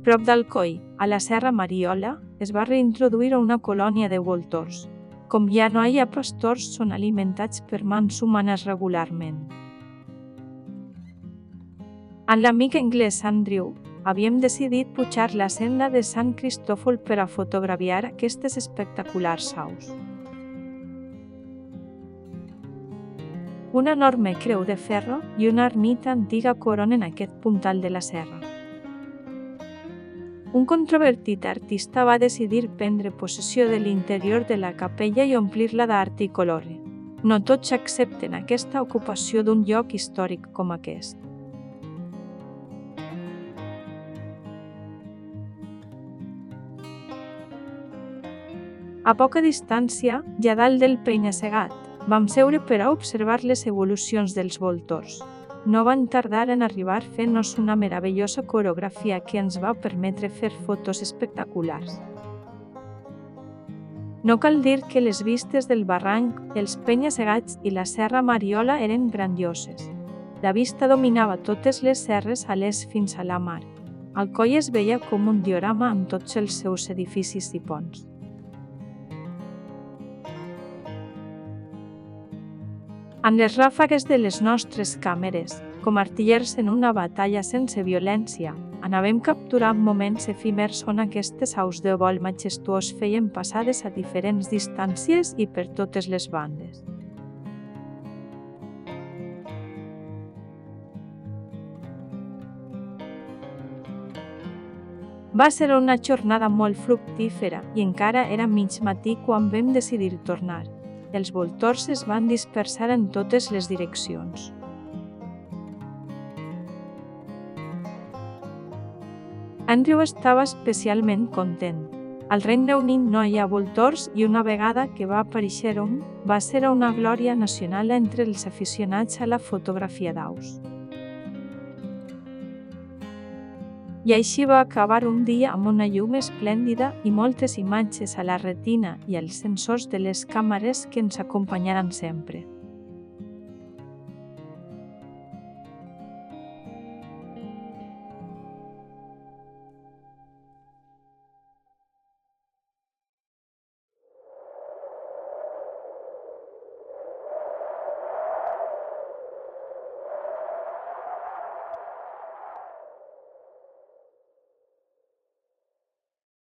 Prop d'Alcoi, a la Serra Mariola, es va reintroduir una colònia de voltors. Com ja no hi ha pastors, són alimentats per mans humanes regularment. Amb l'amic anglès Andrew, havíem decidit pujar la senda de Sant Cristòfol per a fotografiar aquestes espectaculars aus. Una enorme creu de ferro i una ermita antiga coronen aquest puntal de la serra. Un controvertit artista va decidir prendre possessió de l'interior de la capella i omplir-la d'art i color. No tots accepten aquesta ocupació d'un lloc històric com aquest. A poca distància, ja dalt del penya-segat, vam seure per a observar les evolucions dels voltors. No van tardar en arribar fent-nos una meravellosa coreografia que ens va permetre fer fotos espectaculars. No cal dir que les vistes del barranc, els penya-segats i la Serra Mariola eren grandioses. La vista dominava totes les serres a l'est fins a la mar. Alcoi es veia com un diorama amb tots els seus edificis i ponts. Amb les ràfegues de les nostres càmeres, com artillers en una batalla sense violència, anàvem capturant moments efímers on aquestes aus de vol majestuós feien passades a diferents distàncies i per totes les bandes. Va ser una jornada molt fructífera i encara era mig matí quan vam decidir tornar. Els voltors es van dispersar en totes les direccions. Andrew estava especialment content. Al Regne Unit no hi ha voltors i una vegada que va aparèixer un, va ser una glòria nacional entre els aficionats a la fotografia d'aus. I així va acabar un dia amb una llum esplèndida i moltes imatges a la retina i als sensors de les càmeres que ens acompanyaran sempre.